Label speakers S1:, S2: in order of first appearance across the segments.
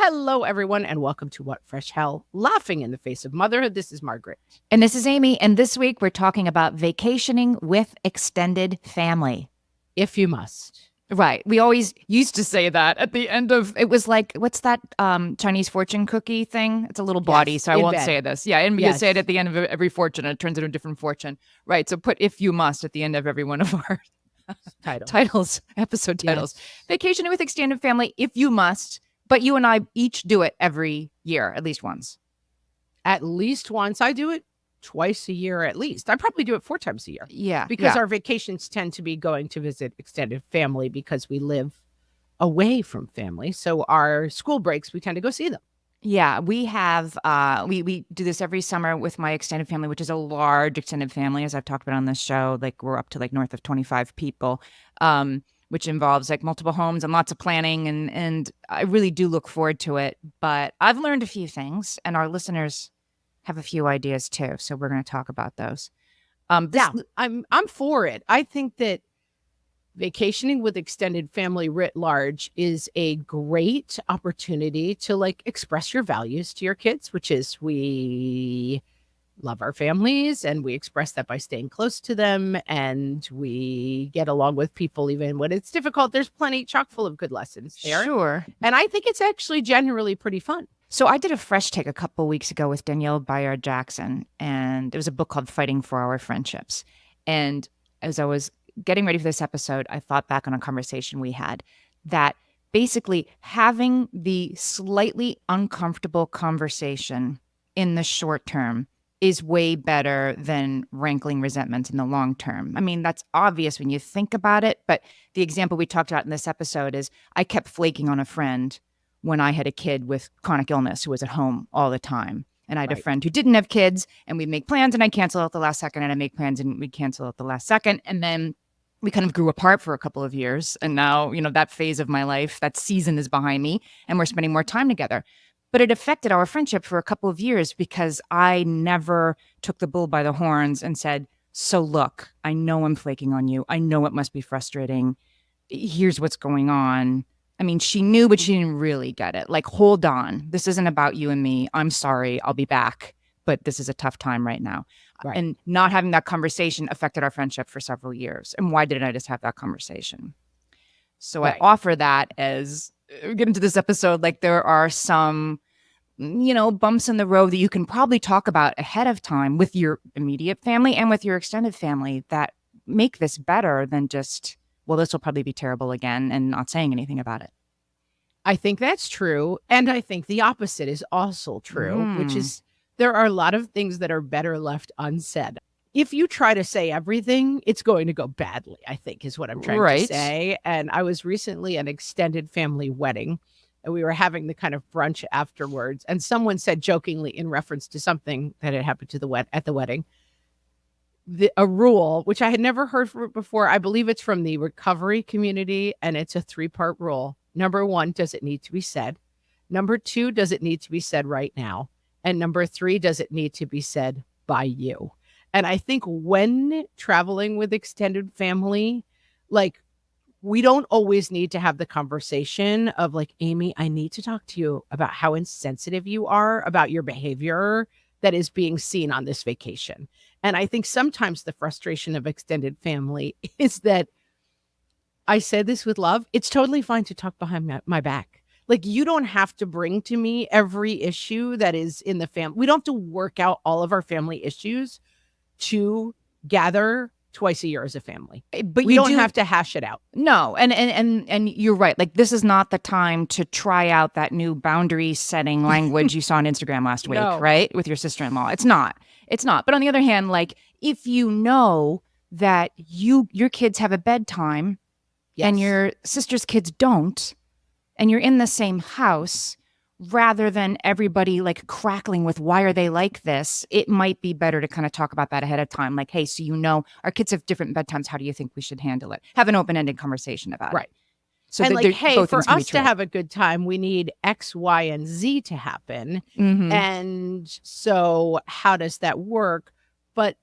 S1: Hello, everyone, and welcome to What Fresh Hell, Laughing in the Face of Motherhood. This is Margaret.
S2: And this is Amy. And this week we're talking about vacationing with extended family.
S1: If you must.
S2: Right. We always used to say that at the end of it was like, what's that Chinese fortune cookie thing? It's a little body, so I won't say this. Yeah, and you say it at the end of every fortune, and it turns into a different fortune. Right. So put "if you must" at the end of every one of our episode titles. Vacationing with extended family, if you must. But you and I each do it every year, at least once.
S1: At least once. I do it twice a year at least. I probably do it 4 times a year.
S2: Yeah.
S1: Because our vacations tend to be going to visit extended family because we live away from family. So our school breaks, we tend to go see them.
S2: Yeah, we have, we do this every summer with my extended family, which is a large extended family, as I've talked about on this show. Like we're up to like north of 25 people, which involves like multiple homes and lots of planning. And I really do look forward to it. But I've learned a few things and our listeners have a few ideas too. So we're going to talk about those.
S1: I'm for it. I think that vacationing with extended family writ large is a great opportunity to like express your values to your kids, which is we love our families and we express that by staying close to them and we get along with people even when it's difficult. There's plenty chock full of good lessons there.
S2: Sure.
S1: And I think it's actually generally pretty fun.
S2: So I did a fresh take a couple weeks ago with Danielle Bayard Jackson, and it was a book called Fighting for Our Friendships. And as I was getting ready for this episode, I thought back on a conversation we had that basically having the slightly uncomfortable conversation in the short term is way better than rankling resentment in the long term. I mean, that's obvious when you think about it, but the example we talked about in this episode is I kept flaking on a friend when I had a kid with chronic illness who was at home all the time. And I had a friend who didn't have kids, and we'd make plans and I'd cancel out the last second, and I'd make plans and we'd cancel out the last second. And then we kind of grew apart for a couple of years. And now, that phase of my life, that season is behind me, and we're spending more time together. But it affected our friendship for a couple of years because I never took the bull by the horns and said, so look, I know I'm flaking on you. I know it must be frustrating. Here's what's going on. I mean, she knew, but she didn't really get it. Like, hold on. This isn't about you and me. I'm sorry. I'll be back. But this is a tough time right now. Right. And not having that conversation affected our friendship for several years. And why didn't I just have that conversation? So I offer that as we get into this episode, like there are some, bumps in the road that you can probably talk about ahead of time with your immediate family and with your extended family that make this better than just, well, this will probably be terrible again, and not saying anything about it.
S1: I think that's true. And I think the opposite is also true, which is there are a lot of things that are better left unsaid. If you try to say everything, it's going to go badly, I think is what I'm trying to say. And I was recently at an extended family wedding, and we were having the kind of brunch afterwards. And someone said jokingly in reference to something that had happened to at the wedding, a rule, which I had never heard before. I believe it's from the recovery community, and it's a 3-part rule. Number 1, does it need to be said? Number 2, does it need to be said right now? And number 3, does it need to be said by you? And I think when traveling with extended family, like, we don't always need to have the conversation of like, Amy, I need to talk to you about how insensitive you are about your behavior that is being seen on this vacation. And I think sometimes the frustration of extended family is that I said this with love. It's totally fine to talk behind my back. Like, you don't have to bring to me every issue that is in the family. We don't have to work out all of our family issues to gather twice a year as a family. But we don't have to hash it out.
S2: No. And you're right. Like, this is not the time to try out that new boundary setting language you saw on Instagram last week, right? With your sister-in-law. It's not. But on the other hand, like, if you know that your kids have a bedtime and your sister's kids don't, and you're in the same house, rather than everybody like crackling with why are they like this, it might be better to kind of talk about that ahead of time. Like, hey, so our kids have different bedtimes. How do you think we should handle it? Have an open-ended conversation about it.
S1: So and like, hey, for us to have a good time, we need X, Y, and Z to happen. And so how does that work? But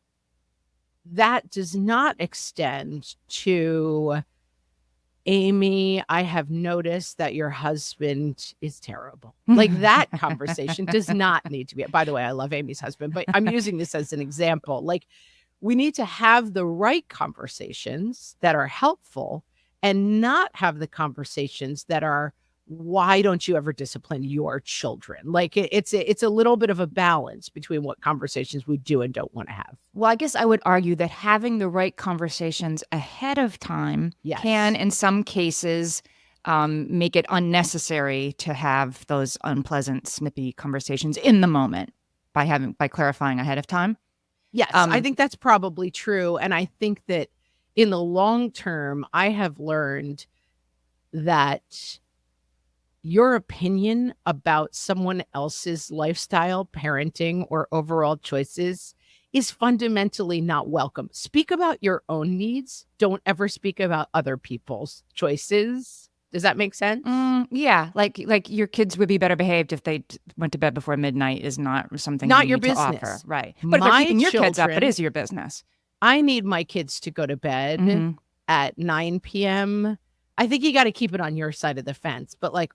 S1: that does not extend to Amy, I have noticed that your husband is terrible. Like that conversation does not need to be. By the way, I love Amy's husband, but I'm using this as an example. Like we need to have the right conversations that are helpful and not have the conversations that are, why don't you ever discipline your children? Like it's a little bit of a balance between what conversations we do and don't want to have.
S2: Well, I guess I would argue that having the right conversations ahead of time can,
S1: Yes.
S2: in some cases, make it unnecessary to have those unpleasant, snippy conversations in the moment by clarifying ahead of time.
S1: Yes, I think that's probably true. And I think that in the long term, I have learned that your opinion about someone else's lifestyle, parenting, or overall choices is fundamentally not welcome. Speak about your own needs. Don't ever speak about other people's choices. Does that make sense?
S2: Yeah, like your kids would be better behaved if they went to bed before midnight is not something
S1: Not
S2: you
S1: your
S2: need to offer,
S1: business.
S2: right? But if they're
S1: My
S2: keeping your kids up, it
S1: children,
S2: is your business.
S1: I need my kids to go to bed at 9 p.m. I think you got to keep it on your side of the fence. But like,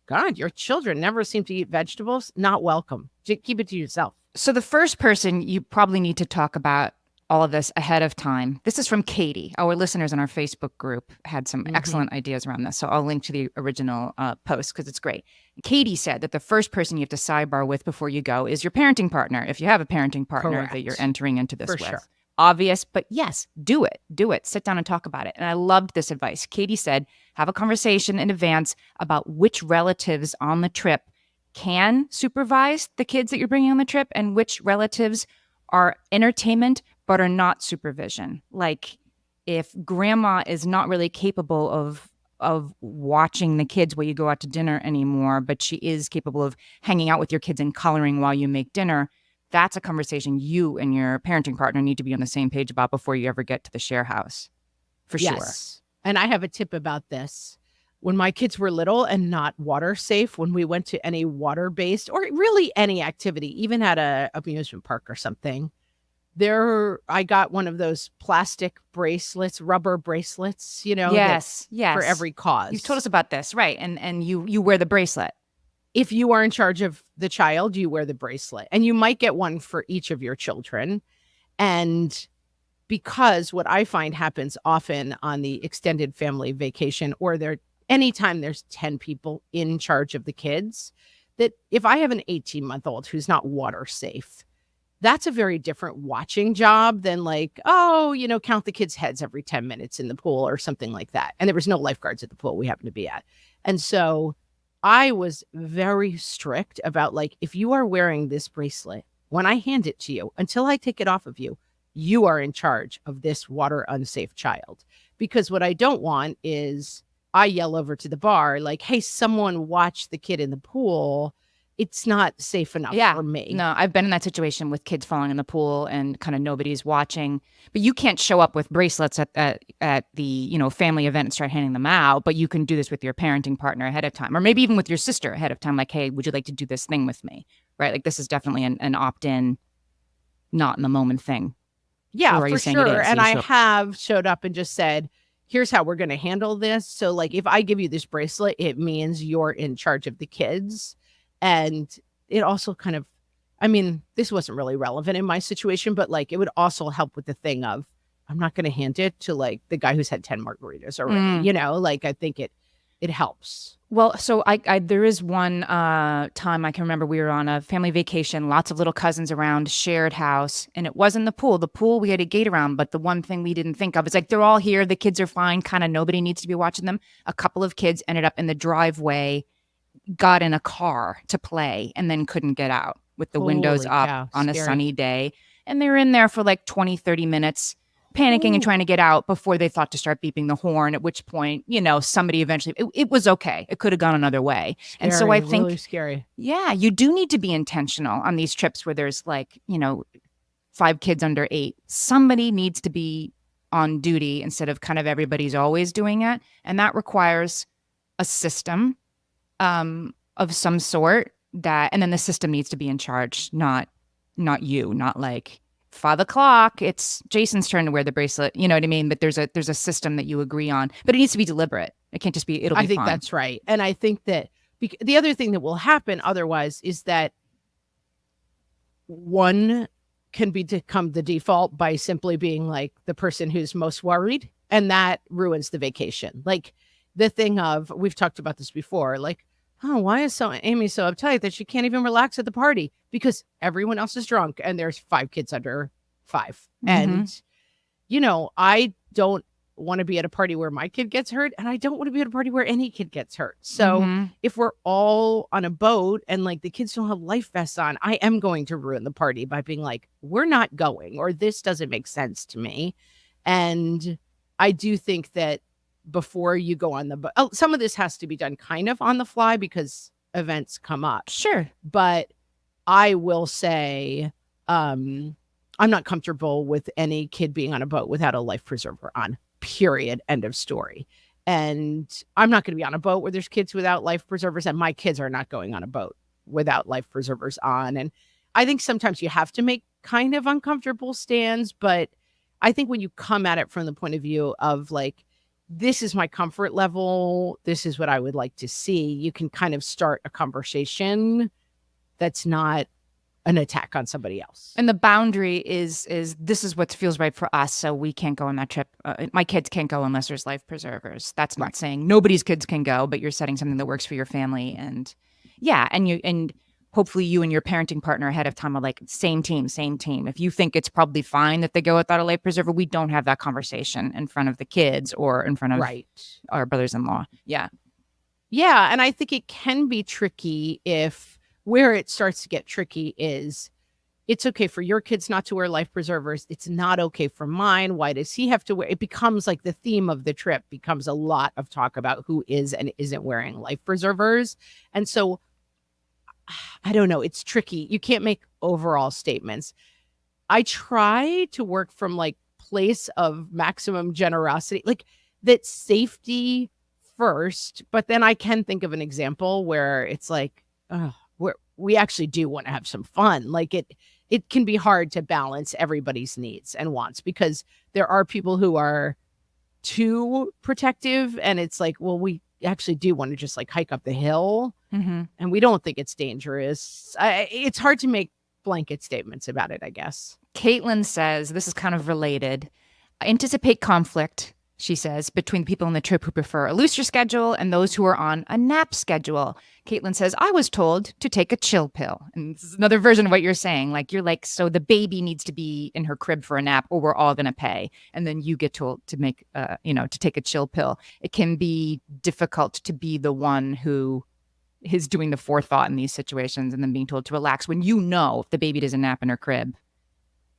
S1: God, your children never seem to eat vegetables. Not welcome. Keep it to yourself.
S2: So the first person you probably need to talk about all of this ahead of time. This is from Katie. Our listeners in our Facebook group had some excellent ideas around this. So I'll link to the original post because it's great. Katie said that the first person you have to sidebar with before you go is your parenting partner, if you have a parenting partner that you're entering into this with.
S1: Sure.
S2: Obvious, but yes, do it. Do it. Sit down and talk about it. And I loved this advice. Katie said, have a conversation in advance about which relatives on the trip can supervise the kids that you're bringing on the trip and which relatives are entertainment but are not supervision. Like if grandma is not really capable of watching the kids while you go out to dinner anymore, but she is capable of hanging out with your kids and coloring while you make dinner, that's a conversation you and your parenting partner need to be on the same page about before you ever get to the share house. For sure.
S1: And I have a tip about this. When my kids were little and not water safe, when we went to any water-based or really any activity, even at a amusement park or something, I got one of those plastic bracelets, rubber bracelets,
S2: Yes.
S1: for every cause.
S2: You've told us about this, right? And you wear the bracelet.
S1: If you are in charge of the child, you wear the bracelet, and you might get one for each of your children. And because what I find happens often on the extended family vacation or anytime there's 10 people in charge of the kids, that if I have an 18-month-old who's not water safe, that's a very different watching job than like, count the kids' heads every 10 minutes in the pool or something like that. And there was no lifeguards at the pool we happened to be at. And so I was very strict about like, if you are wearing this bracelet, when I hand it to you, until I take it off of you, you are in charge of this water unsafe child. Because what I don't want is I yell over to the bar, like, hey, someone watch the kid in the pool. It's not safe enough for me.
S2: No, I've been in that situation with kids falling in the pool and kind of nobody's watching. But you can't show up with bracelets at the family event and start handing them out. But you can do this with your parenting partner ahead of time, or maybe even with your sister ahead of time. Like, hey, would you like to do this thing with me? Right? Like this is definitely an opt-in, not in the moment thing.
S1: Yeah, for sure. And I have showed up and just said, here's how we're going to handle this. So like if I give you this bracelet, it means you're in charge of the kids. And it also kind of, this wasn't really relevant in my situation, but like it would also help with the thing of, I'm not going to hand it to like the guy who's had 10 margaritas already, like I think it helps.
S2: Well, so I there is one time I can remember we were on a family vacation, lots of little cousins around, shared house, and it wasn't the pool. The pool we had a gate around, but the one thing we didn't think of is like they're all here, the kids are fine, kind of nobody needs to be watching them. A couple of kids ended up in the driveway, got in a car to play, and then couldn't get out with the windows up on a sunny day. And they were in there for like 20, 30 minutes, panicking and trying to get out before they thought to start beeping the horn, at which point, somebody eventually, it was okay. It could have gone another way.
S1: Scary, and so I think, really scary.
S2: Yeah, you do need to be intentional on these trips where there's like, 5 kids under 8. Somebody needs to be on duty instead of kind of everybody's always doing it. And that requires a system of some sort and then the system needs to be in charge, not you, not like 5 o'clock, it's Jason's turn to wear the bracelet. You know what I mean? But there's a system that you agree on, but it needs to be deliberate. It can't just be, it'll
S1: I
S2: be
S1: think
S2: fun.
S1: that's right. And I think that the other thing that will happen otherwise is that one can become the default by simply being like the person who's most worried, and that ruins the vacation. Like the thing of, we've talked about this before, like, oh, why is Amy so uptight that she can't even relax at the party? Because everyone else is drunk and there's 5 kids under 5. And, I don't want to be at a party where my kid gets hurt, and I don't want to be at a party where any kid gets hurt. So if we're all on a boat and like the kids don't have life vests on, I am going to ruin the party by being like, we're not going, or this doesn't make sense to me. And I do think that before you go on the boat, some of this has to be done kind of on the fly because events come up.
S2: Sure.
S1: But I will say, I'm not comfortable with any kid being on a boat without a life preserver on, period, end of story. And I'm not going to be on a boat where there's kids without life preservers, and my kids are not going on a boat without life preservers on. And I think sometimes you have to make kind of uncomfortable stands, but I think when you come at it from the point of view of like, this is my comfort level, this is what I would like to see, you can kind of start a conversation that's not an attack on somebody else.
S2: And the boundary is this is what feels right for us, so we can't go on that trip. My kids can't go unless there's life preservers. That's not saying nobody's kids can go, but you're setting something that works for your family. And and hopefully you and your parenting partner ahead of time are like, same team. If you think it's probably fine that they go without a life preserver, we don't have that conversation in front of the kids or in front of our brothers-in-law. Yeah.
S1: Yeah. And I think it can be tricky if where it starts to get tricky is it's okay for your kids not to wear life preservers. It's not okay for mine. Why does he have to wear? It becomes like the theme of the trip becomes a lot of talk about who is and isn't wearing life preservers. And so I don't know. It's tricky. You can't make overall statements. I try to work from like place of maximum generosity, like that safety first, but then I can think of an example where it's like, we actually do want to have some fun. Like it can be hard to balance everybody's needs and wants because there are people who are too protective, and it's like, well, we actually do want to just like hike up the hill, and we don't think it's dangerous. It's hard to make blanket statements about it, I guess.
S2: Caitlin says, this is kind of related. I anticipate conflict, she says, between people on the trip who prefer a looser schedule and those who are on a nap schedule. Caitlin says, I was told to take a chill pill. And this is another version of what you're saying. Like, you're like, so the baby needs to be in her crib for a nap or we're all going to pay. And then you get told to make, to take a chill pill. It can be difficult to be the one who is doing the forethought in these situations and then being told to relax when if the baby doesn't nap in her crib,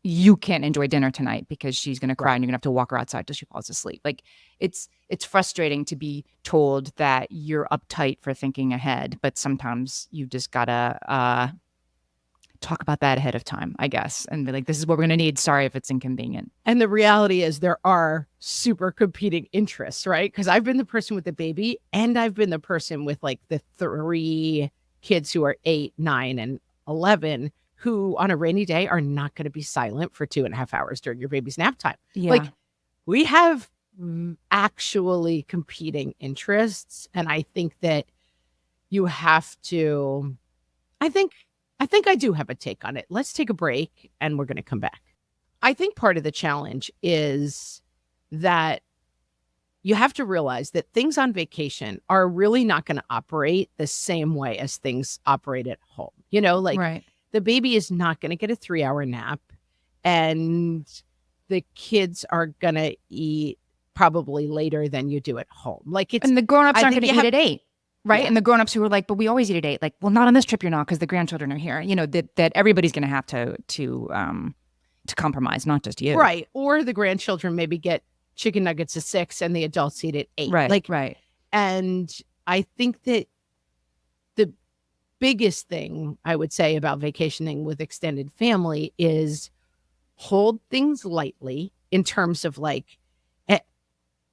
S2: you can't enjoy dinner tonight because she's going to cry and you're going to have to walk her outside till she falls asleep. Like it's frustrating to be told that you're uptight for thinking ahead, but sometimes you just gotta talk about that ahead of time, I guess. And be like, this is what we're going to need. Sorry if it's inconvenient.
S1: And the reality is there are super competing interests, right? Because I've been the person with the baby and I've been the person with like the 3 kids who are 8, 9, and 11 who on a rainy day are not going to be silent for 2.5 hours during your baby's nap time.
S2: Yeah.
S1: Like we have actually competing interests. And I think that you have to, I think I do have a take on it. Let's take a break and we're going to come back. I think part of the challenge is that you have to realize that things on vacation are really not going to operate the same way as things operate at home.
S2: Right.
S1: The baby is not going to get a 3-hour nap, and the kids are going to eat probably later than you do at home.
S2: And the grown-ups aren't going to eat at 8. Right.
S1: Yeah.
S2: And the grown-ups who were like, but we always eat at 8. Like, well, not on this trip, you're not, because the grandchildren are here. That everybody's going to have to compromise, not just you.
S1: Right. Or the grandchildren maybe get chicken nuggets at 6 and the adults eat at 8.
S2: Right. Right.
S1: And I think that the biggest thing I would say about vacationing with extended family is hold things lightly in terms of like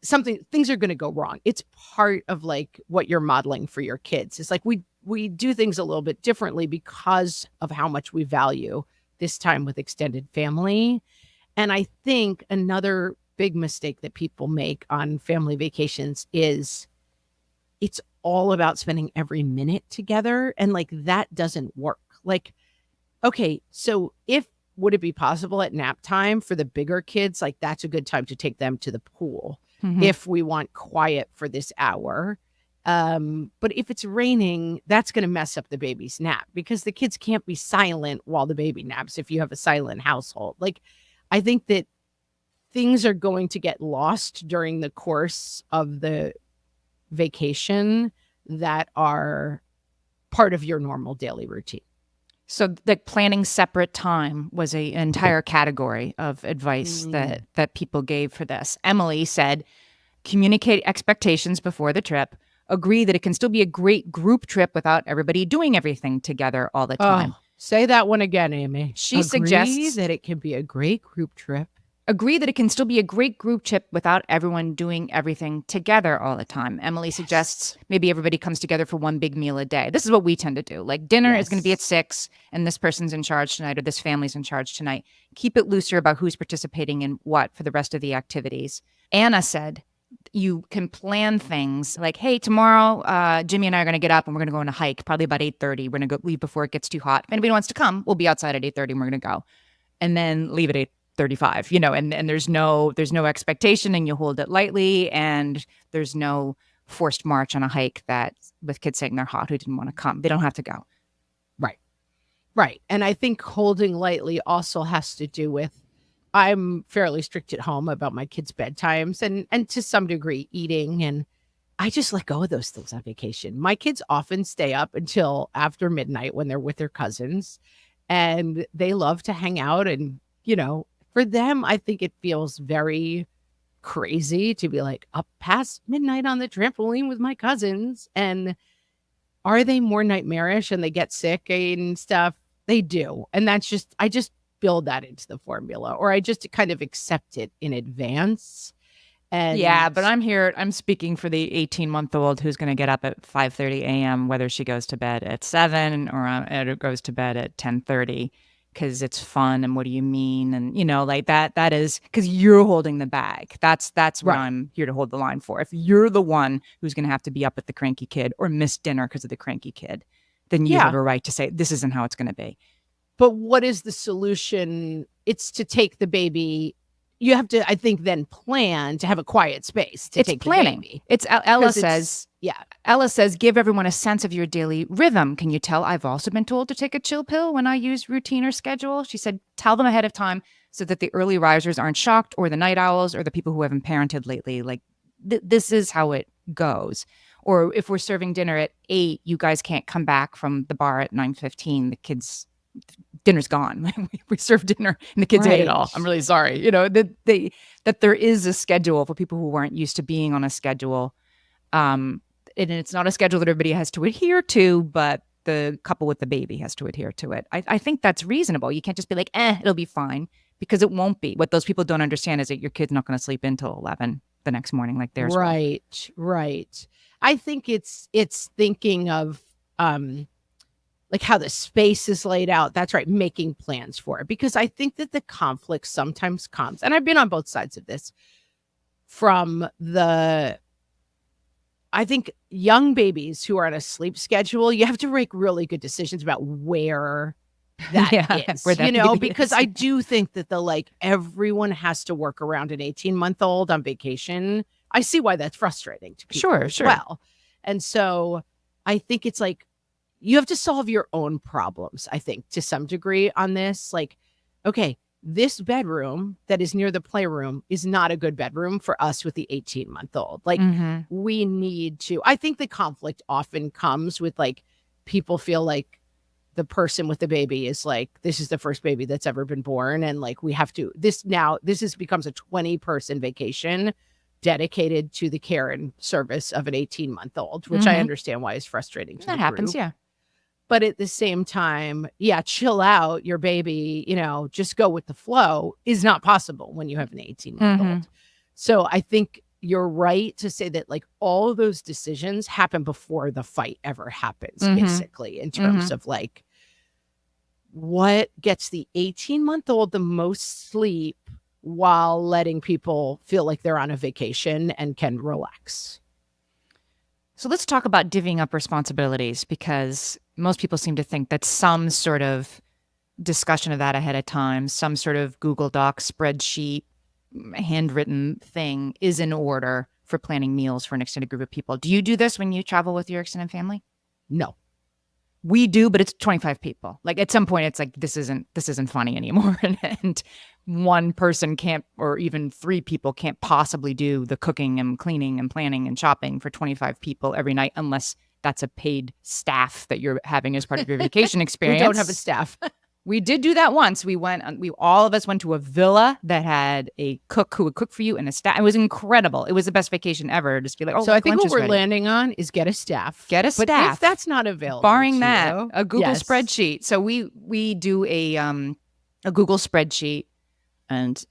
S1: things are going to go wrong. It's part of like what you're modeling for your kids. It's like we do things a little bit differently because of how much we value this time with extended family. And I think another big mistake that people make on family vacations is it's all about spending every minute together, and, like, that doesn't work. Like, okay, so if would it be possible at nap time for the bigger kids, like, that's a good time to take them to the pool
S2: Mhm.
S1: if we want quiet for this hour. But if it's raining, that's gonna mess up the baby's nap because the kids can't be silent while the baby naps if you have a silent household. Like, I think that things are going to get lost during the course of the vacation that are part of your normal daily routine.
S2: So the planning separate time was an entire category of advice
S1: Mm.
S2: that people gave for this. Emily said, communicate expectations before the trip. Agree that it can still be a great group trip without everybody doing everything together all the time.
S1: Oh, say that one again, Amy.
S2: She
S1: Agree
S2: suggests
S1: that it can be a great group trip.
S2: agree that it can still be a great group trip without everyone doing everything together all the time. Emily suggests maybe everybody comes together for one big meal a day. This is what we tend to do. Like dinner is going to be at
S1: Yes.
S2: 6 and this person's in charge tonight or this family's in charge tonight. Keep it looser about who's participating in what for the rest of the activities. Anna said you can plan things like, hey, tomorrow, Jimmy and I are going to get up and we're going to go on a hike, probably about 8:30. We're going to go leave before it gets too hot. If anybody wants to come, we'll be outside at 8:30 and we're going to go. And then leave at 8:35, and there's no expectation and you hold it lightly and there's no forced march on a hike that with kids saying they're hot who didn't want to come. They don't have to go.
S1: Right. Right. And I think holding lightly also has to do with I'm fairly strict at home about my kids' bedtimes and to some degree eating, and I just let go of those things on vacation. My kids often stay up until after midnight when they're with their cousins, and they love to hang out, and for them I think it feels very crazy to be like up past midnight on the trampoline with my cousins. And are they more nightmarish and they get sick and stuff? They do. And that's just I just build that into the formula, or I just kind of accept it in advance.
S2: Yeah,
S1: And
S2: but I'm speaking for the 18-month-old who's going to get up at 5:30 a.m. whether she goes to bed at 7 or goes to bed at 10:30 because it's fun and what do you mean? And like that is because you're holding the bag. That's what
S1: right.
S2: I'm here to hold the line for. If you're the one who's going to have to be up with the cranky kid or miss dinner because of the cranky kid, then you have
S1: Yeah.
S2: a right to say this isn't how it's going to be.
S1: But what is the solution? It's to take the baby. You have to, I think, then plan to have a quiet space to
S2: It's
S1: take
S2: planning.
S1: the baby.
S2: It's Ella says,
S1: yeah.
S2: Ella says, give everyone a sense of your daily rhythm. Can you tell I've also been told to take a chill pill when I use routine or schedule? She said, tell them ahead of time so that the early risers aren't shocked or the night owls or the people who haven't parented lately. Like this is how it goes. Or if we're serving dinner at 8, you guys can't come back from the bar at 9:15. The kids dinner's gone. We served dinner and the kids ate it all.
S1: Right.
S2: I'm really sorry. That there is a schedule for people who aren't used to being on a schedule. And it's not a schedule that everybody has to adhere to, but the couple with the baby has to adhere to it. I think that's reasonable. You can't just be like, it'll be fine, because it won't be. What those people don't understand is that your kid's not going to sleep until 11 the next morning like theirs will.
S1: Right. I think it's thinking of like how the space is laid out. That's right, making plans for it. Because I think that the conflict sometimes comes, and I've been on both sides of this, from I think young babies who are on a sleep schedule, you have to make really good decisions about where that is,
S2: where that baby
S1: because
S2: is.
S1: I do think that everyone has to work around an 18-month-old on vacation. I see why that's frustrating to people as well. And so I think it's like, you have to solve your own problems, I think, to some degree on this. Like, okay, this bedroom that is near the playroom is not a good bedroom for us with the 18-month-old. Like, we need to, I think the conflict often comes with like, people feel like the person with the baby is like, this is the first baby that's ever been born. And like, we have to, this becomes a 20-person vacation dedicated to the care and service of an 18-month-old, which I understand why is frustrating to
S2: that
S1: the
S2: happens.
S1: group.
S2: Yeah.
S1: But at the same time, chill out. Your baby, just go with the flow is not possible when you have an 18-month-old. So I think you're right to say that like all of those decisions happen before the fight ever happens, basically, in terms of like what gets the 18-month-old the most sleep while letting people feel like they're on a vacation and can relax.
S2: So let's talk about divvying up responsibilities, because most people seem to think that some sort of discussion of that ahead of time, some sort of Google Doc spreadsheet, handwritten thing is in order for planning meals for an extended group of people. Do you do this when you travel with your extended family?
S1: No.
S2: We do, but it's 25 people. Like at some point it's like, this isn't funny anymore. And one person can't, or even three people can't possibly do the cooking and cleaning and planning and shopping for 25 people every night, unless that's a paid staff that you're having as part of your vacation experience.
S1: We don't have a staff.
S2: We did do that once. All of us went to a villa that had a cook who would cook for you and a staff. It was incredible. It was the best vacation ever. Just be like,
S1: so I think what we're landing on is get a staff.
S2: Get a staff.
S1: But if that's not available,
S2: barring that, a Google spreadsheet. So we do a Google spreadsheet, and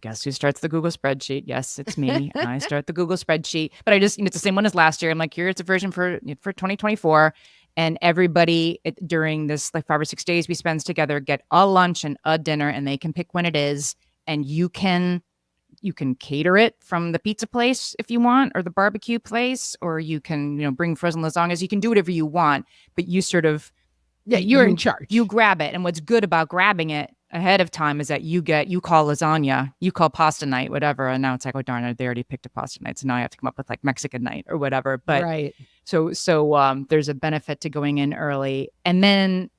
S2: guess who starts the Google spreadsheet? Yes, it's me. I start the Google spreadsheet, but I just it's the same one as last year. I'm like, here's a version for 2024. And everybody during this like 5 or 6 days we spend together get a lunch and a dinner, and they can pick when it is. And you can cater it from the pizza place if you want, or the barbecue place, or you can, bring frozen lasagnas. You can do whatever you want, but you sort of,
S1: you're in charge.
S2: You grab it. And what's good about grabbing it ahead of time is that you call lasagna, you call pasta night, whatever. And now it's like, oh darn it, they already picked a pasta night. So now I have to come up with like Mexican night or whatever. But
S1: right.
S2: So there's a benefit to going in early, and then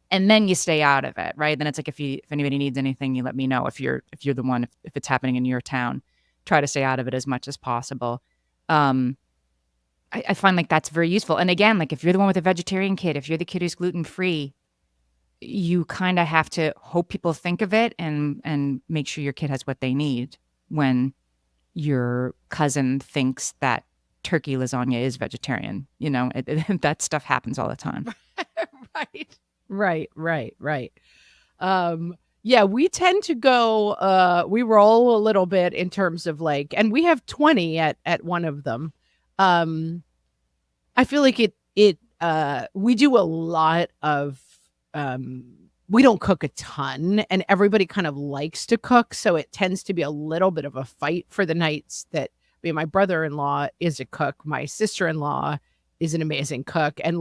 S2: you stay out of it, right? Then it's like, if anybody needs anything, you let me know. If you're the one, if it's happening in your town, try to stay out of it as much as possible. I find like that's very useful. And again, like if you're the one with a vegetarian kid, if you're the kid who's gluten-free, you kind of have to hope people think of it and make sure your kid has what they need when your cousin thinks that turkey lasagna is vegetarian. That stuff happens all the time.
S1: Right. We tend to go, we roll a little bit in terms of like, and we have 20 at one of them. I feel like we do a lot of, we don't cook a ton, and everybody kind of likes to cook. So it tends to be a little bit of a fight for the nights that, my brother-in-law is a cook. My sister-in-law is an amazing cook and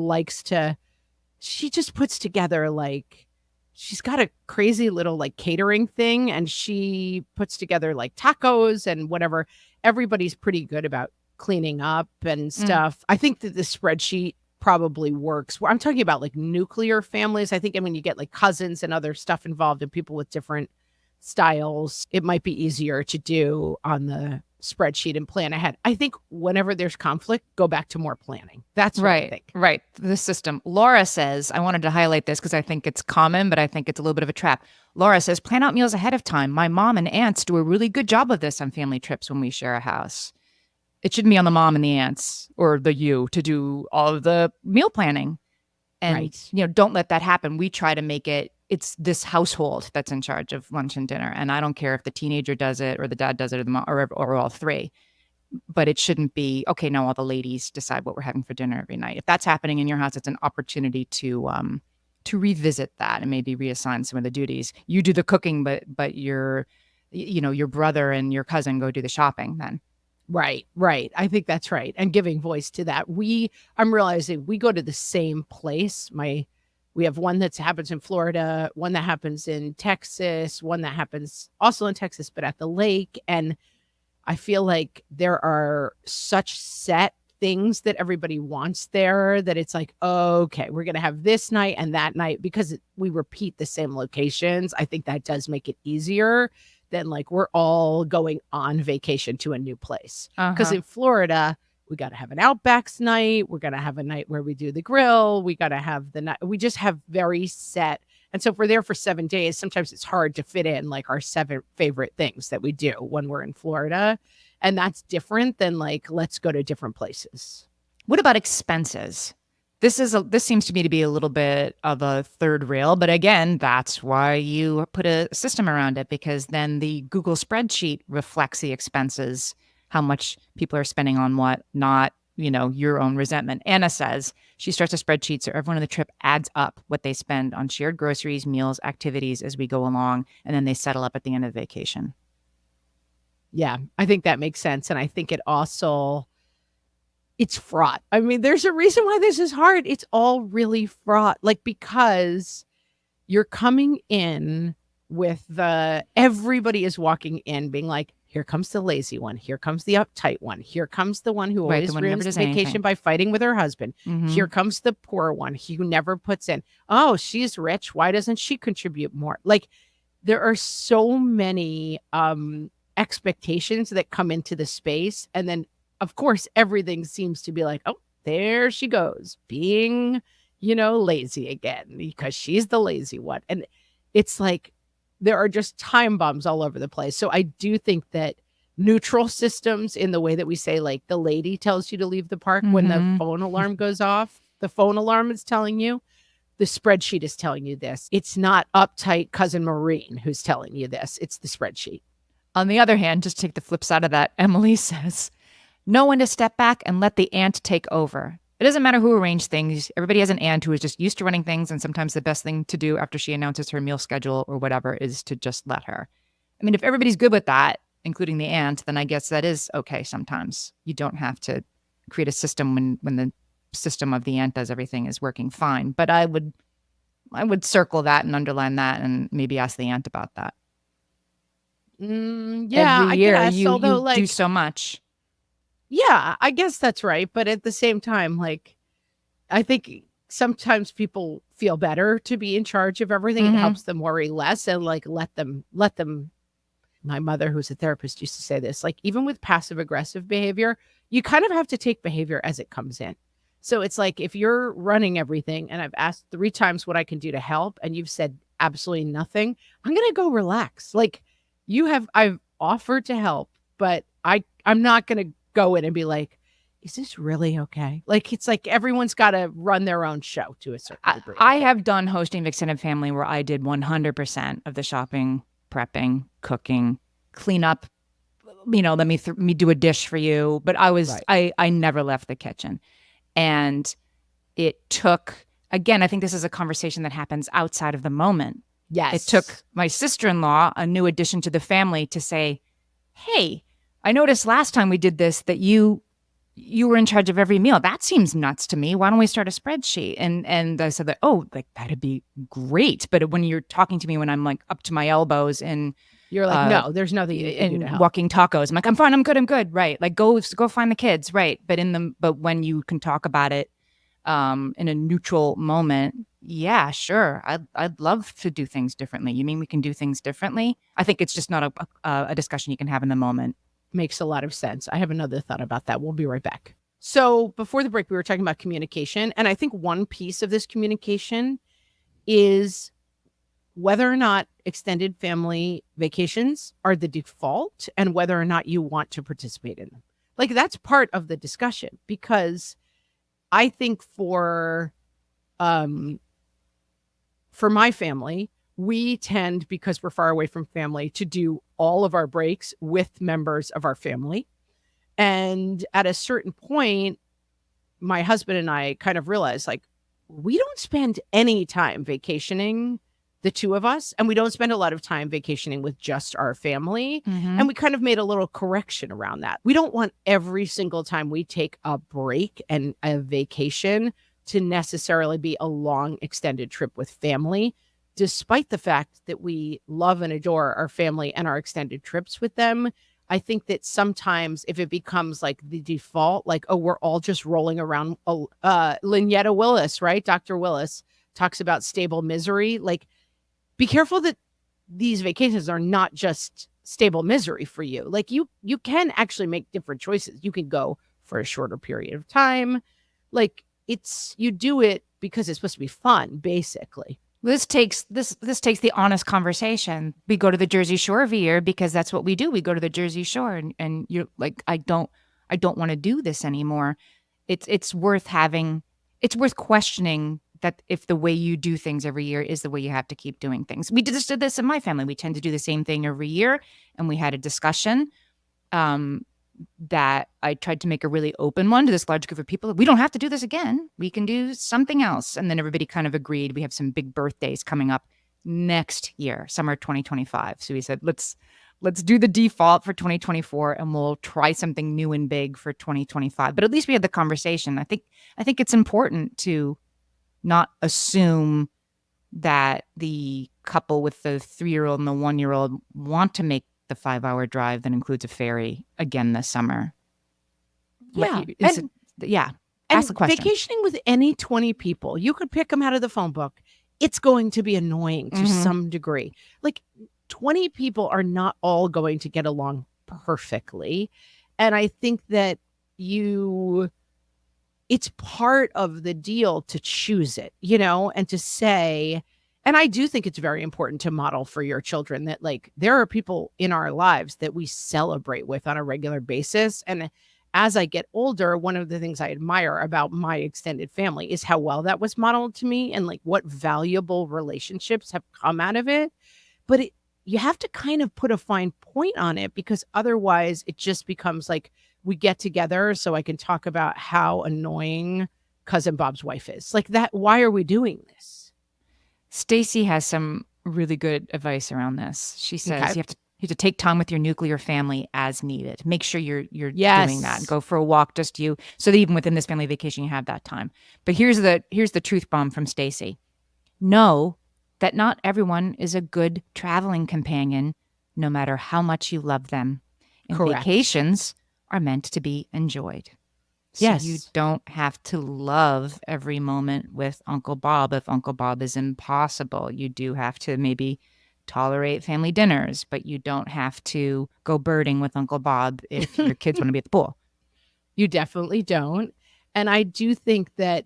S1: she just puts together like, she's got a crazy little like catering thing, and she puts together like tacos and whatever. Everybody's pretty good about cleaning up and stuff. I think that the spreadsheet probably works. I'm talking about like nuclear families. I think, you get like cousins and other stuff involved and people with different styles, it might be easier to do on the spreadsheet and plan ahead. I think whenever there's conflict, go back to more planning. That's what I think.
S2: Right. The system. Laura says, I wanted to highlight this because I think it's common, but I think it's a little bit of a trap. Laura says, plan out meals ahead of time. My mom and aunts do a really good job of this on family trips when we share a house. It shouldn't be on the mom and the aunts or you to do all of the meal planning. And, don't let that happen. We try to make it's this household that's in charge of lunch and dinner. And I don't care if the teenager does it or the dad does it or the mom or all three. But it shouldn't be, okay, now all the ladies decide what we're having for dinner every night. If that's happening in your house, it's an opportunity to revisit that and maybe reassign some of the duties. You do the cooking, but your brother and your cousin go do the shopping then.
S1: Right. I think that's right. And giving voice to that. I'm realizing we go to the same place. We have one that happens in Florida, one that happens in Texas, one that happens also in Texas, but at the lake. And I feel like there are such set things that everybody wants there that it's like, okay, we're going to have this night and that night because we repeat the same locations. I think that does make it easier than like we're all going on vacation to a new place. Because in Florida, we got to have an Outbacks night. We're going to have a night where we do the grill. We got to have the night. We just have very set. And so if we're there for 7 days, sometimes it's hard to fit in like our 7 favorite things that we do when we're in Florida. And that's different than like, let's go to different places.
S2: What about expenses? This seems to me to be a little bit of a third rail, but again, that's why you put a system around it, because then the Google spreadsheet reflects the expenses, how much people are spending on what, not your own resentment. Anna says she starts a spreadsheet so everyone on the trip adds up what they spend on shared groceries, meals, activities as we go along, and then they settle up at the end of the vacation.
S1: Yeah, I think that makes sense. And I think it's fraught. I mean, there's a reason why this is hard. It's all really fraught. Like, because you're coming in with everybody is walking in being like, here comes the lazy one. Here comes the uptight one. Here comes the one who
S2: Right, the
S1: always
S2: one who never
S1: ruins
S2: does
S1: vacation
S2: anything.
S1: by fighting with her husband.
S2: Mhm.
S1: Here comes the poor one who never puts in. Oh, she's rich. Why doesn't she contribute more? Like, there are so many expectations that come into the space. And then, of course, everything seems to be like, oh, there she goes, being, lazy again, because she's the lazy one. And it's like there are just time bombs all over the place. So I do think that neutral systems, in the way that we say, like, the lady tells you to leave the park when the
S2: Mhm.
S1: phone alarm goes off, the phone alarm is telling you, the spreadsheet is telling you this. It's not uptight cousin Maureen who's telling you this. It's the spreadsheet.
S2: On the other hand, just take the flip side of that. Emily says, know when to step back and let the aunt take over. It doesn't matter who arranged things. Everybody has an aunt who is just used to running things. And sometimes the best thing to do after she announces her meal schedule or whatever is to just let her. I mean, if everybody's good with that, including the aunt, then I guess that is okay sometimes. You don't have to create a system when the system of the aunt does everything is working fine. But I would circle that and underline that and maybe ask the aunt about that.
S1: Yeah,
S2: Every
S1: I
S2: year
S1: guess.
S2: you
S1: Although,
S2: do
S1: like,
S2: so much.
S1: yeah, I guess that's right. But at the same time, like, I think sometimes people feel better to be in charge of everything. It
S2: Mhm.
S1: helps them worry less and, like, let them. My mother, who's a therapist, used to say this, like, even with passive aggressive behavior, you kind of have to take behavior as it comes in. So it's like, if you're running everything and I've asked 3 times what I can do to help and you've said absolutely nothing, I'm going to go relax. Like, I've offered to help, but I'm not going to go in and be like, is this really okay? Like, it's like everyone's got to run their own show to a certain degree, I
S2: I
S1: think.
S2: have done hosting of extended family where I did 100% of the shopping, prepping, cooking, cleanup. Let me do a dish for you. But
S1: Right.
S2: I never left the kitchen, and it took, again, I think this is a conversation that happens outside of the moment. It took
S1: Yes.
S2: my sister-in-law, a new addition to the family, to say, hey, I noticed last time we did this that you were in charge of every meal. That seems nuts to me. Why don't we start a spreadsheet? And I said that, oh, like that'd be great. But when you're talking to me when I'm like up to my elbows
S1: You're like,
S2: uh
S1: no, there's nothing you can do to
S2: in
S1: help.
S2: walking tacos, I'm like, I'm fine, I'm good. Right. Like go find the kids. Right. But when you can talk about it in a neutral moment, yeah, sure. I'd love to do things differently. You mean we can do things differently? I think it's just not a discussion you can have in the moment.
S1: Makes a lot of sense. I have another thought about that. We'll be right back. So, before the break, we were talking about communication. And I think one piece of this communication is whether or not extended family vacations are the default and whether or not you want to participate in them. Like, that's part of the discussion, because I think um for my family, we tend, because we're far away from family, to do all of our breaks with members of our family. And at a certain point, my husband and I kind of realized, like, we don't spend any time vacationing, the two of us, and we don't spend a lot of time vacationing with just our family.
S2: Mm-hmm.
S1: And we kind of made a little correction around that. We don't want every single time we take a break and a vacation to necessarily be a long extended trip with family, despite the fact that we love and adore our family and our extended trips with them. I think that sometimes if it becomes like the default, like, oh, we're all just rolling around. Lynetta Willis, right? Dr. Willis talks about stable misery. Like, be careful that these vacations are not just stable misery for you. Like, you can actually make different choices. You can go for a shorter period of time. Like, you do it because it's supposed to be fun, basically.
S2: This takes the honest conversation. We go to the Jersey Shore every year because that's what we do. We go to the Jersey Shore, and you're like, I don't want to do this anymore. It's worth questioning that if the way you do things every year is the way you have to keep doing things. We just did this in my family. We tend to do the same thing every year, and we had a discussion. that I tried to make a really open one to this large group of people. We don't have to do this again. We can do something else. And then everybody kind of agreed. We have some big birthdays coming up next year, summer 2025. So we said, let's do the default for 2024 and we'll try something new and big for 2025. But at least we had the conversation. I think it's important to not assume that the couple with the 3-year-old and the 1-year-old want to make the 5-hour drive that includes a ferry again this summer.
S1: Yeah.
S2: Ask the question.
S1: Vacationing with any 20 people, you could pick them out of the phone book. It's going to be annoying to some degree. Like 20 people are not all going to get along perfectly. And I think that it's part of the deal to choose it, and to say, and I do think it's very important to model for your children that like there are people in our lives that we celebrate with on a regular basis. And as I get older, one of the things I admire about my extended family is how well that was modeled to me and like what valuable relationships have come out of it. But you have to kind of put a fine point on it because otherwise it just becomes like we get together so I can talk about how annoying Cousin Bob's wife is. Like that, why are we doing this?
S2: Stacy has some really good advice around this. She says you have to take time with your nuclear family as needed. Make sure you're doing that. Go for a walk, just you, so that even within this family vacation you have that time. But here's the truth bomb from Stacy. Know that not everyone is a good traveling companion, no matter how much you love them. And
S1: Correct.
S2: Vacations are meant to be enjoyed. So
S1: yes.
S2: You don't have to love every moment with Uncle Bob if Uncle Bob is impossible. You do have to maybe tolerate family dinners, but you don't have to go birding with Uncle Bob if your kids want to be at the pool.
S1: You definitely don't. And I do think that,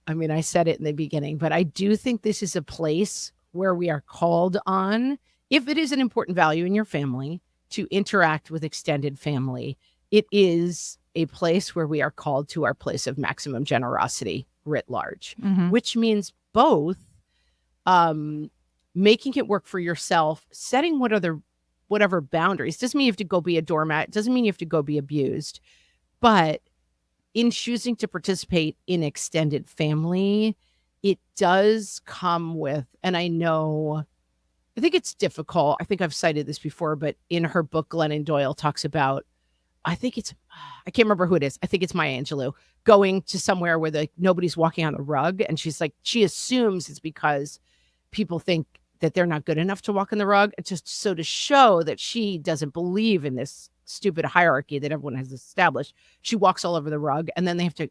S1: I said it in the beginning, but I do think this is a place where we are called on, if it is an important value in your family, to interact with extended family. It is a place where we are called to our place of maximum generosity writ large, which means both making it work for yourself, setting whatever boundaries. Doesn't mean you have to go be a doormat. Doesn't mean you have to go be abused. But in choosing to participate in extended family, it does come with, and I think it's difficult. I think I've cited this before, but in her book, Glennon Doyle talks about, I can't remember who it is. I think it's Maya Angelou, going to somewhere where nobody's walking on the rug. And she's like, she assumes it's because people think that they're not good enough to walk on the rug. It's just so to show that she doesn't believe in this stupid hierarchy that everyone has established. She walks all over the rug and then they have to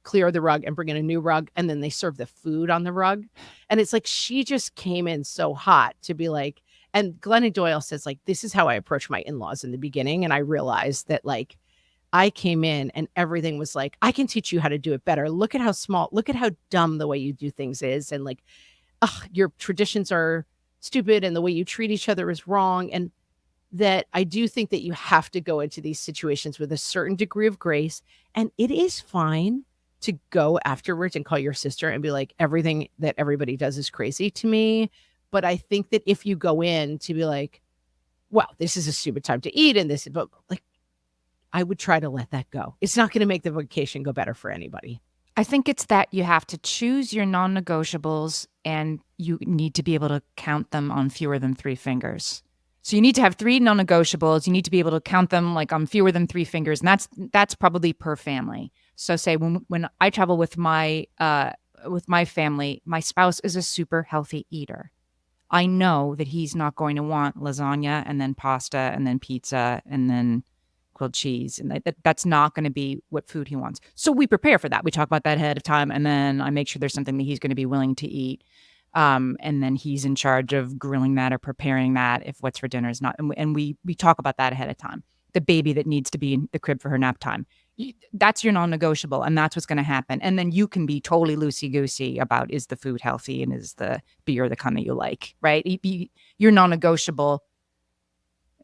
S1: clear the rug and bring in a new rug. And then they serve the food on the rug. And it's like, she just came in so hot to be like, and Glennon Doyle says, like, this is how I approach my in-laws in the beginning. And I realized that, like, I came in and everything was like, I can teach you how to do it better. Look at how dumb the way you do things is. And like, your traditions are stupid and the way you treat each other is wrong. And that I do think that you have to go into these situations with a certain degree of grace. And it is fine to go afterwards and call your sister and be like, everything that everybody does is crazy to me. But I think that if you go in to be like, well, this is a stupid time to eat and this, but like, I would try to let that go. It's not going to make the vacation go better for anybody.
S2: I think it's that you have to choose your non-negotiables and you need to be able to count them on fewer than 3 fingers. So you need to have 3 non-negotiables. You need to be able to count them like on fewer than 3 fingers. And that's probably per family. So say when I travel with my family, my spouse is a super healthy eater. I know that he's not going to want lasagna and then pasta and then pizza and then grilled cheese. And that's not going to be what food he wants. So we prepare for that. We talk about that ahead of time. And then I make sure there's something that he's going to be willing to eat. And then he's in charge of grilling that or preparing that if what's for dinner is not. And we talk about that ahead of time. The baby that needs to be in the crib for her nap time. That's your non-negotiable, and that's what's going to happen. And then you can be totally loosey-goosey about, is the food healthy and is the beer the kind that you like, right? You're non-negotiable.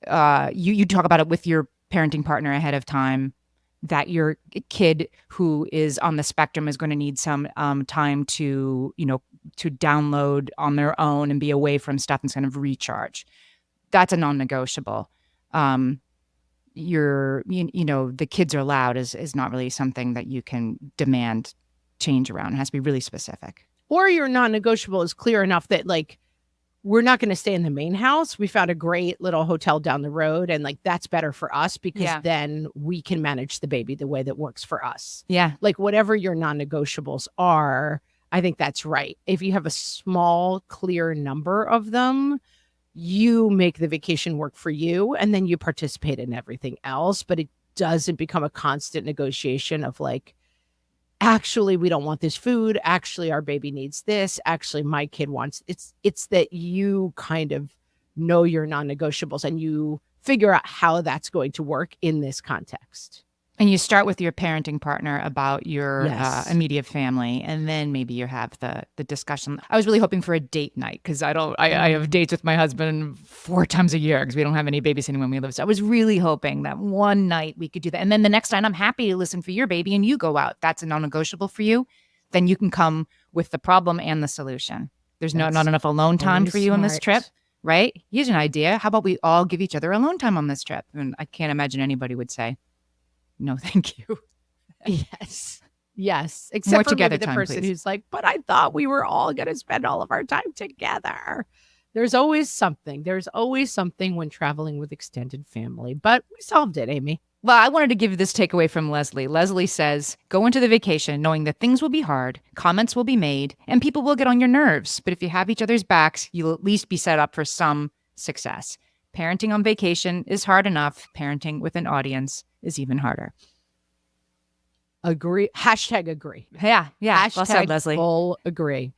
S2: You talk about it with your parenting partner ahead of time, that your kid who is on the spectrum is going to need some time to download on their own and be away from stuff and kind of recharge. That's a non-negotiable. the kids are loud is not really something that you can demand change around. It has to be really specific.
S1: Or your non-negotiable is clear enough that like, we're not going to stay in the main house. We found a great little hotel down the road. And like, that's better for us because then we can manage the baby the way that works for us.
S2: Yeah.
S1: Like whatever your non-negotiables are, I think that's right. If you have a small, clear number of them, you make the vacation work for you and then you participate in everything else. But it doesn't become a constant negotiation of like, actually, we don't want this food. Actually, our baby needs this. Actually, my kid wants it's that you kind of know your non-negotiables and you figure out how that's going to work in this context.
S2: And you start with your parenting partner about your immediate family, and then maybe you have the discussion. I was really hoping for a date night because I have dates with my husband 4 times a year because we don't have any babysitting when we live. So I was really hoping that one night we could do that. And then the next night I'm happy to listen for your baby and you go out. That's a non-negotiable for you. Then you can come with the problem and the solution. There's not enough alone time for you on this trip, right? Here's an idea. How about we all give each other alone time on this trip? And I can't imagine anybody would say, no, thank you.
S1: Yes. Except
S2: More
S1: for
S2: together
S1: maybe the
S2: time,
S1: person
S2: please.
S1: who's like, but I thought we were all going to spend all of our time together. There's always something. There's always something when traveling with extended family. But we solved it, Amy.
S2: Well, I wanted to give this takeaway from Leslie. Leslie says, go into the vacation knowing that things will be hard, comments will be made, and people will get on your nerves. But if you have each other's backs, you'll at least be set up for some success. Parenting on vacation is hard enough. Parenting with an audience is even harder.
S1: Agree. Hashtag agree.
S2: Yeah.
S1: Hashtag
S2: well said, Leslie.
S1: Full agree.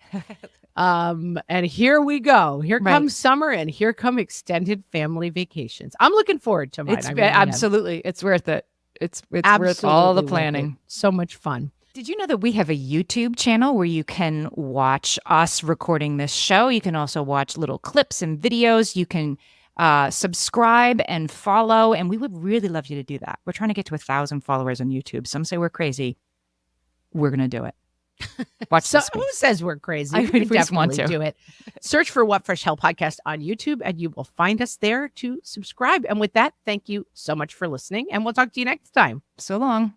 S1: And here we go. Here comes summer and here come extended family vacations. I'm looking forward to mine.
S2: Absolutely. It's worth it. It's worth all the planning.
S1: So much fun.
S2: Did you know that we have a YouTube channel where you can watch us recording this show? You can also watch little clips and videos. You can subscribe and follow, and we would really love you to do that. We're trying to get to 1,000 followers on YouTube. Some say we're crazy. We're going to do it. Watch this.
S1: Who says we're crazy?
S2: We
S1: definitely
S2: want to
S1: do it. Search for What Fresh Hell Podcast on YouTube, and you will find us there to subscribe. And with that, thank you so much for listening, and we'll talk to you next time.
S2: So long.